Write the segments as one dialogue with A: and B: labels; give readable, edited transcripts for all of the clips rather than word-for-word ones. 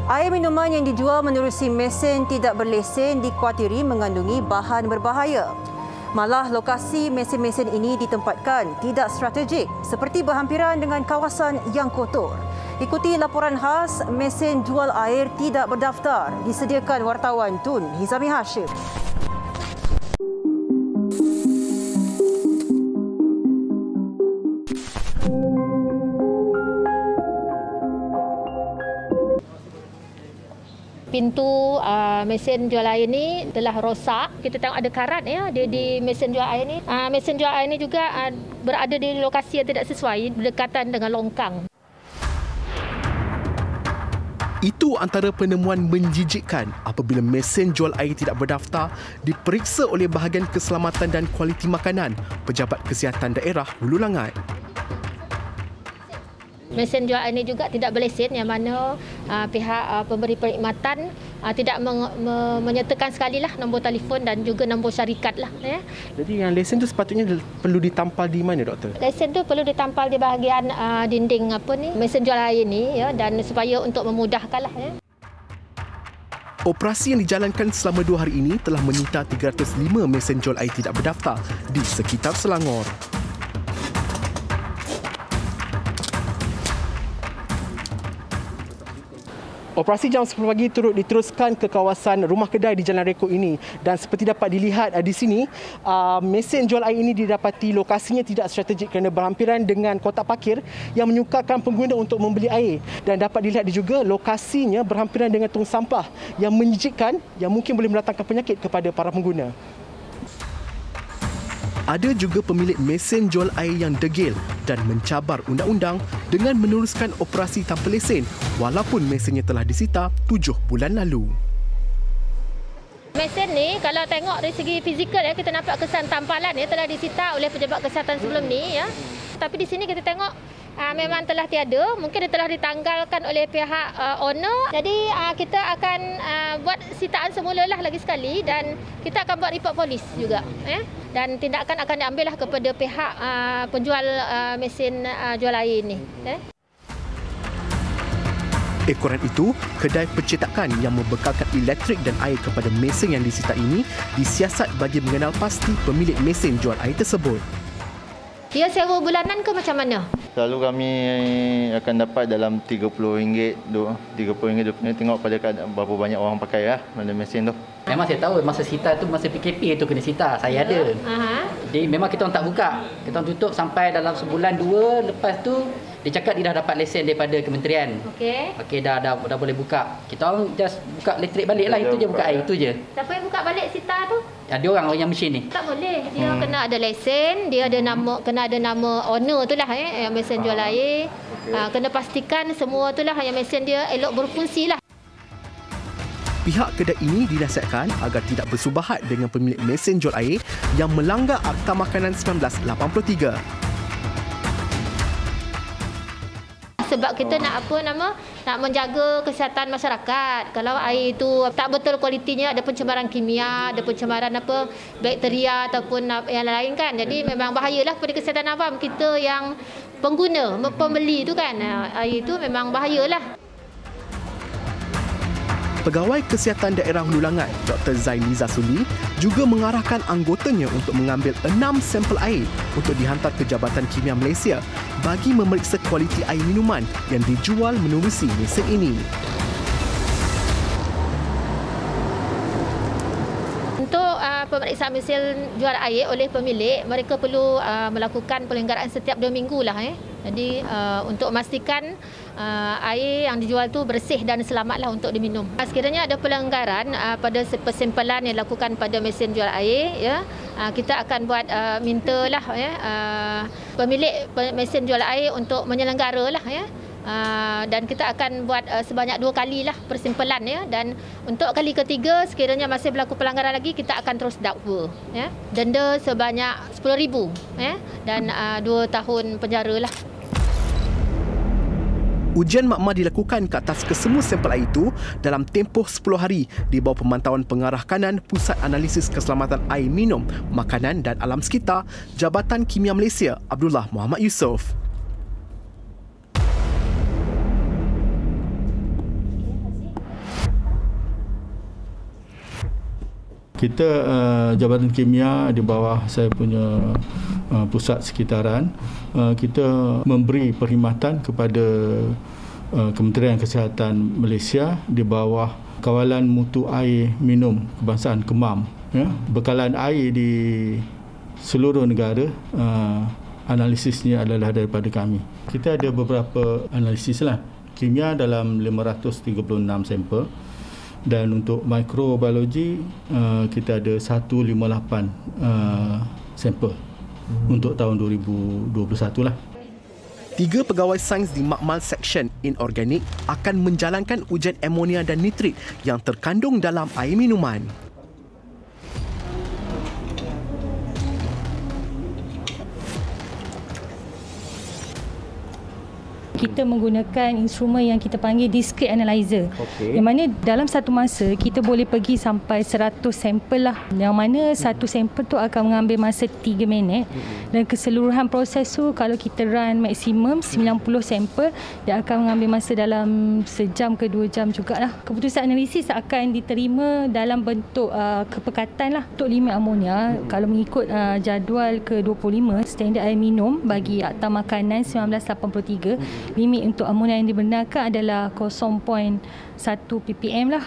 A: Air minuman yang dijual menerusi mesin tidak berlesen dikuatiri mengandungi bahan berbahaya. Malah lokasi mesin-mesin ini ditempatkan tidak strategik seperti berhampiran dengan kawasan yang kotor. Ikuti laporan khas mesin jual air tidak berdaftar disediakan wartawan Tun Hizami Hashim.
B: Pintu mesin jual air ni telah rosak. Kita tengok ada karat ya di mesin jual air ni. Mesin jual air ni juga berada di lokasi yang tidak sesuai, berdekatan dengan longkang.
C: Itu antara penemuan menjijikkan apabila mesin jual air tidak berdaftar diperiksa oleh bahagian keselamatan dan kualiti makanan Pejabat Kesihatan Daerah Hulu Langat.
B: Mesin jual air ini juga tidak berlesen yang mana pihak pemberi perkhidmatan tidak menyertakan sekali lah nombor telefon dan juga nombor syarikat lah. Ya.
C: Jadi yang lesen tu sepatutnya perlu ditampal di mana, doktor?
B: Lesen tu perlu ditampal di bahagian dinding mesin jual air ini ya, dan supaya untuk memudahkan lah. Ya.
C: Operasi yang dijalankan selama 2 hari ini telah menyita 305 mesin jual air tidak berdaftar di sekitar Selangor. Operasi jam 10 pagi turut diteruskan ke kawasan rumah kedai di Jalan Rekod ini dan seperti dapat dilihat di sini, mesin jual air ini didapati lokasinya tidak strategik kerana berhampiran dengan kotak parkir yang menyukarkan pengguna untuk membeli air, dan dapat dilihat juga lokasinya berhampiran dengan tong sampah yang menjijikkan yang mungkin boleh mendatangkan penyakit kepada para pengguna. Ada juga pemilik mesin jual air yang degil dan mencabar undang-undang dengan meneruskan operasi tanpa lesen walaupun mesinnya telah disita 7 bulan lalu.
B: Mesin ni kalau tengok dari segi fizikal ya, kita nampak kesan tampalan ya telah disita oleh pejabat kesihatan sebelum ni ya. Tapi di sini kita tengok memang telah tiada, mungkin dia telah ditanggalkan oleh pihak owner. Jadi kita akan buat sitaan semula lah lagi sekali dan kita akan buat report polis juga. Dan tindakan akan diambil lah kepada pihak penjual mesin jual air ini.
C: Ekoran itu, kedai percetakan yang membekalkan elektrik dan air kepada mesin yang disita ini disiasat bagi mengenal pasti pemilik mesin jual air tersebut.
B: Dia sewa bulanan ke macam mana?
D: Selalu kami akan dapat dalam RM30, RM20. Tengok pada berapa banyak orang pakai pada mesin tu.
E: Memang saya tahu masa sita tu, masa PKP tu kena sita. Saya ada. Jadi memang kita orang tak buka. Kita orang tutup sampai dalam sebulan 2. Lepas tu dia cakap dia dah dapat lesen daripada kementerian. Okey, dah boleh buka. Kita orang just buka elektrik balik lah. Itu je buka air, itu je.
B: Siapa yang buka balik sita tu?
E: Ada orang yang mesin ni.
B: Tak boleh. Dia kena ada lesen, dia ada nama, kena ada nama owner tu lah yang mesin jual air. Kena pastikan semua tu lah yang mesin dia elok berfungsi lah.
C: Pihak kedai ini dinasihatkan agar tidak bersubahat dengan pemilik mesin jual air yang melanggar Akta Makanan 1983.
B: Sebab kita nak nak menjaga kesihatan masyarakat. Kalau air itu tak betul kualitinya, ada pencemaran kimia, ada pencemaran bakteria ataupun yang lain kan. Jadi memang bahayalah kepada kesihatan awam kita yang pengguna, pembeli tu kan. Air itu memang bahayalah.
C: Pegawai Kesihatan Daerah Hulu Langat, Dr. Zaini Zasuli, juga mengarahkan anggotanya untuk mengambil 6 sampel air untuk dihantar ke Jabatan Kimia Malaysia bagi memeriksa kualiti air minuman yang dijual menerusi mesin ini.
B: Untuk pemeriksaan mesin jual air oleh pemilik, mereka perlu melakukan pelenggaraan setiap 2 minggu lah. Jadi untuk memastikan air yang dijual tu bersih dan selamatlah untuk diminum. Sekiranya ada pelanggaran pada persimpelan yang dilakukan pada mesin jual air, ya, kita akan buat mintalah pemilik mesin jual air untuk menyelenggaralah ya. Dan kita akan buat sebanyak 2 kali lah persimpelan ya, dan untuk kali ketiga sekiranya masih berlaku pelanggaran lagi, kita akan terus dakwa ya. Denda sebanyak RM10,000 ya, dan 2 tahun penjara lah.
C: Ujian makmal dilakukan ke atas kesemua sampel air itu dalam tempoh 10 hari di bawah pemantauan pengarah kanan Pusat Analisis Keselamatan Air Minum, Makanan dan Alam Sekitar Jabatan Kimia Malaysia, Abdullah Muhammad Yusof.
F: Kita Jabatan Kimia di bawah saya punya pusat sekitaran, kita memberi perkhidmatan kepada Kementerian Kesihatan Malaysia di bawah Kawalan Mutu Air Minum Kebangsaan KEMAM. Ya. Bekalan air di seluruh negara, analisisnya adalah daripada kami. Kita ada beberapa analisis lah. Kimia dalam 536 sampel. Dan untuk mikrobiologi kita ada 158 sampel untuk tahun 2021 lah.
G: 3 pegawai sains di Makmal Seksyen Inorganik akan menjalankan ujian amonia dan nitrit yang terkandung dalam air minuman.
H: Kita menggunakan instrumen yang kita panggil discrete analyzer. Yang mana dalam satu masa kita boleh pergi sampai 100 sampel lah. Yang mana satu sampel tu akan mengambil masa 3 minit. Dan keseluruhan proses tu kalau kita run maksimum 90 sampel, dia akan mengambil masa dalam sejam ke 2 jam jugalah. Keputusan analisis akan diterima dalam bentuk kepekatan lah. Untuk limit amonia, kalau mengikut jadual ke-25 standard air minum bagi Akta Makanan 1983, limit untuk amonia yang dibenarkan adalah 0.1 ppm lah.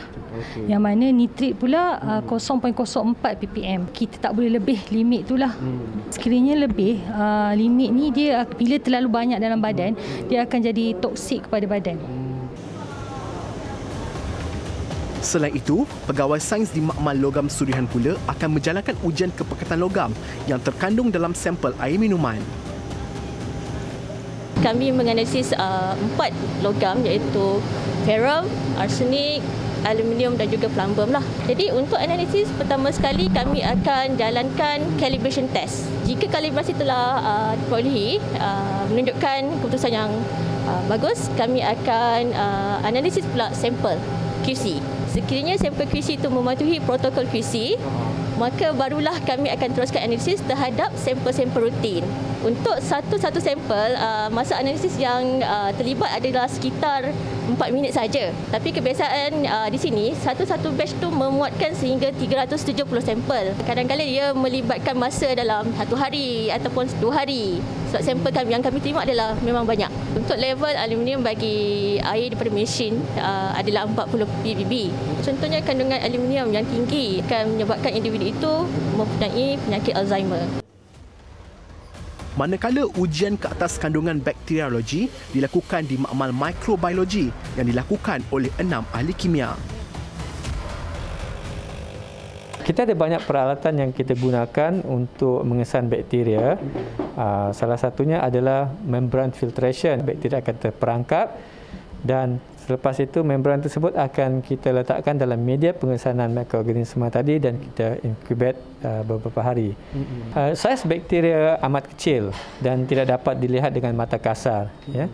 H: Yang mana nitrit pula 0.04 ppm. Kita tak boleh lebih limit tu lah. Sekiranya lebih, limit ni dia bila terlalu banyak dalam badan, dia akan jadi toksik kepada badan.
G: Selain itu, pegawai sains di Makmal Logam Sudihan pula akan menjalankan ujian kepekatan logam yang terkandung dalam sampel air minuman.
I: Kami menganalisis 4 logam iaitu ferrum, arsenik, aluminium dan juga plumbum lah. Jadi untuk analisis pertama sekali kami akan jalankan calibration test. Jika kalibrasi telah diperolehi menunjukkan keputusan yang bagus, kami akan analisis pula sampel QC. Sekiranya sampel QC itu mematuhi protokol QC, maka barulah kami akan teruskan analisis terhadap sampel-sampel rutin. Untuk satu-satu sampel, masa analisis yang terlibat adalah sekitar 4 minit saja. Tapi kebiasaan di sini, satu-satu batch tu memuatkan sehingga 370 sampel. Kadang-kadang dia melibatkan masa dalam 1 hari ataupun 2 hari. Sebab sampel yang kami terima adalah memang banyak. Untuk level aluminium bagi air daripada mesin adalah 40 ppb. Contohnya kandungan aluminium yang tinggi akan menyebabkan individu itu mempunyai penyakit Alzheimer.
G: Manakala ujian ke atas kandungan bakteriologi dilakukan di Makmal Mikrobiologi yang dilakukan oleh 6 ahli kimia.
J: Kita ada banyak peralatan yang kita gunakan untuk mengesan bakteria. Salah satunya adalah membran filtration. Bakteria akan terperangkap dan selepas itu membran tersebut akan kita letakkan dalam media pengesanan mikroorganisma tadi dan kita incubate beberapa hari. Saiz bakteria amat kecil dan tidak dapat dilihat dengan mata kasar. Ya.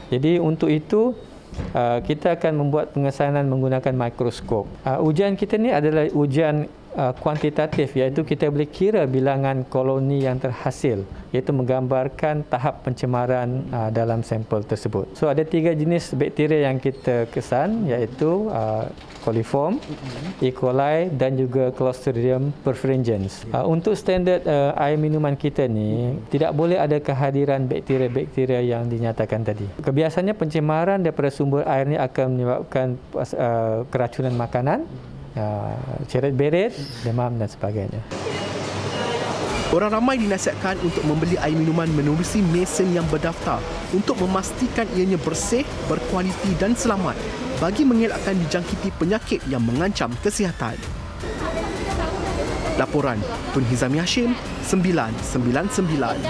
J: Jadi untuk itu kita akan membuat pengesanan menggunakan mikroskop. Ujian kita ni adalah ujian kuantitatif, iaitu kita boleh kira bilangan koloni yang terhasil, iaitu menggambarkan tahap pencemaran dalam sampel tersebut. So ada 3 jenis bakteria yang kita kesan, iaitu coliform, E. coli dan juga Clostridium perfringens. Untuk standard air minuman kita ni tidak boleh ada kehadiran bakteria-bakteria yang dinyatakan tadi. Kebiasaannya pencemaran daripada sumber air ni akan menyebabkan keracunan makanan, ceret-beret, demam dan sebagainya.
G: Orang ramai dinasihatkan untuk membeli air minuman menerusi mesin yang berdaftar untuk memastikan ianya bersih, berkualiti dan selamat bagi mengelakkan dijangkiti penyakit yang mengancam kesihatan. Laporan Tun Hizami Hashim, 999.